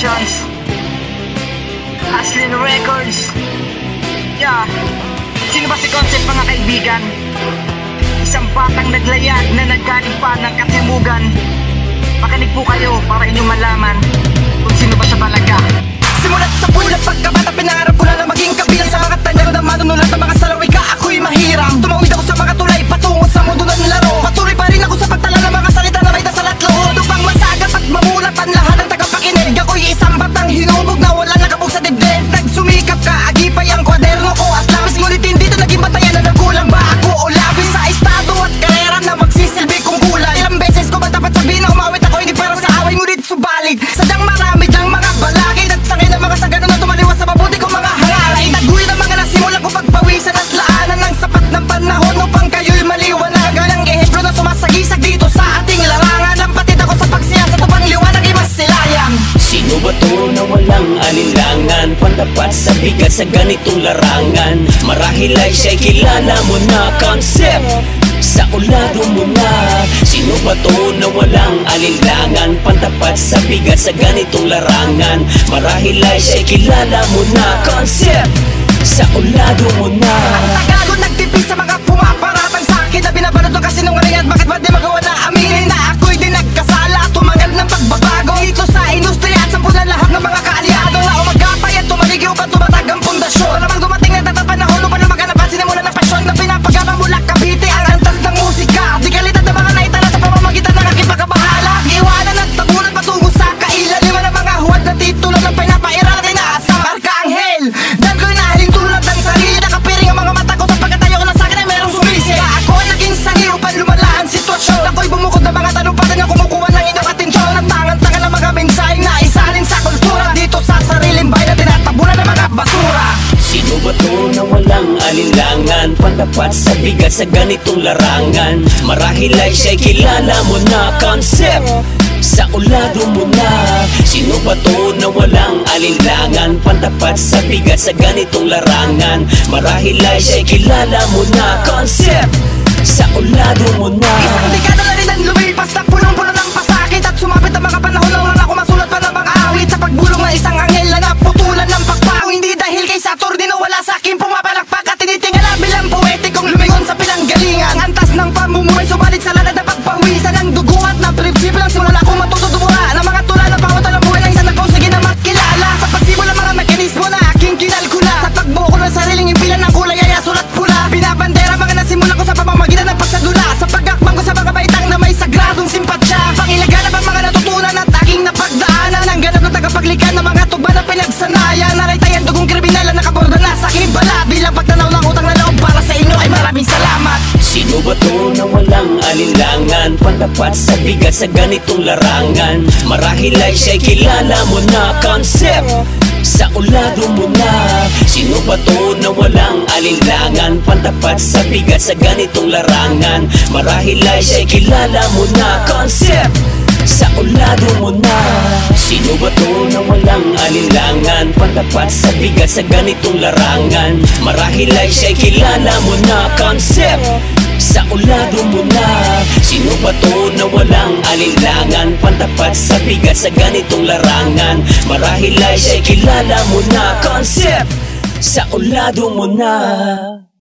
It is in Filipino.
Productions, Aslin Records. Yeah. Sino ba si Concept, mga kaibigan? Isang batang naglayag na naggaling pa ng katimugan. Makinig po kayo para inyong malaman kung sino ba siya talaga. Simulat sa pulat pagkabata, pinangarap ko na maging kabilang sa mga tanyag na manunulat ng mga salawika. Ako'y mahiram, tumawid ako sa mga tulay patungo sa mundo ng laro. Patuloy pa rin ako sa pagtala ng mga salita na may dasal at loob. Upang masagap at mamulat ang lahat ng tagapakinig. Ako'y isang batang hinubog na wala nakabog sa dibdib. Nagsumikap ka, agipay ang kwaderno ko at lapis. Ngunit hindi ito naging batayan na nagkulang ba ako o labis sa estado at karera na magsisilbi kong kulay. Ilang beses ko ba dapat sabihin na umawit ako hindi para sa away, ngunit subalit sadyang marami dyang mga balakid at sangin ng mga sagano na tumaliwas sa mabuti kong mga hangarin. Itaguin ang mga nasimulan ko pagpawisan at laanan ng sapat ng panahon upang kayo'y maliwanagan. Ang ehemplo na sumasagisag dito sa ating larangan. Ang patid ako sa pagsiyasat upang liwanag ay mas silayang. Sino ba to na walang alinlangan? Pandapat sa bigat sa ganitong larangan. Marahil ay siya'y kilala mo na. Concept sa ulado mo na. Sino ba to na walang alinlangan? Pantapat sa bigat sa ganitong larangan. Marahil ay siya'y kilala mo na. Concept sa ulado mo na. Ang tagal ko nagtipis sa mga pumaparatang sa akin na binabalot ko kasi nung at bakit ba di magawa na aminin na ako'y di nagkasala at tumangal ng pagbabago dito sa industriya at sampunan lahat ng mga kaalyado na umagapay at tumaligyo pa tumatag ang pundasyon. Namang dumating na tatapanahon upang na maghanap at sinimulan ng pasyon na pinapagama mula Cavite ang antas ng musika. Di kalidad ng mga naitala sa pamamagitan ng aking pagkabahala. Iwanan at tabunan patungo sa kailaliman ng mga huwad na titulo ng pinapairal at inaasang arkanghel. Dan ko'y nahaling tulad ng sarili, nakapiring ang mga mata ko sapagkat ayoko na sa'kin ay merong sumisi. Ako ay naging sangi upang lumala ang sitwasyon. Ako'y bumukod ng mga talumpatan na kumukuha ng inyong atensyon. At tangan-tangan ng mga mensahe na isalin sa kultura dito sa sariling bahay na tinatabunan ng mga basura. Sino ba to na walang alinlangan? Pandapat sa bigat sa ganitong larangan. Marahil ay siya'y kilala mo na. Concept sa ulado mo na. Sino ba to na walang alinlangan? Pantapat sa bigat sa ganitong larangan. Marahil ay siya'y kilala mo na. Concept sa ulado mo na. Isang dekada na rin ang lumipas na punong-puno ng pasakit at sumapit ang mga panahon na wala ako masulat pa ng mga awit sa pagbulong ng isang anghel na naputulan ng pagpao. Hindi dahil kay Saturday na wala sa akin pumapalakpak at tinitingala bilang poetikong lumingon sa pinanggalingan. Antas ng pamumuhay subalit sa lanad na pagpawisan ng dugo at na prinsipyo lang simula kong matutudumura ng mga tula na pangutan ng buhay ng isang nagpausagin na makilala. Sa pagsibol ng mga mekanismo na aking kinalkula sa pagbuo ko ng sariling impilan ng kulay ay asul at pula. Binabandera mga nasimulan ko sa pamamagitan ng pagsadula sa pagakbang ko sa mga baitang na may sagradong simpatsya. Pangilaganap ang mga natutunan at aking napagdaanan ang ganap ng tagapaglikan ng mga tugba na pinagsanayan. Naraytayan dugong kriminal na nakaborda na sa aking bala. Bilang pagtanaw ng utang na loob para sa inyo ay maraming salamat. Sino ba to na walang alinlangan? Pantapat sa bigat sa ganitong larangan. Marahil ay siya'y kilala mo na. Concept sa ulado mo na. Sino ba to na walang alinlangan? Pantapat sa bigat sa ganitong larangan. Marahil ay siya'y kilala mo na. Concept sa ulado mo na. Sino ba to na walang alinlangan? Pantapat sa bigat sa ganitong larangan. Marahil ay siya'y kilala mo na. Concept sa ulado mo na. Sino ba to na walang alinlangan? Pantapat sa bigat sa ganitong larangan. Marahil ay siya'y kilala mo na. Concept sa ulado mo na.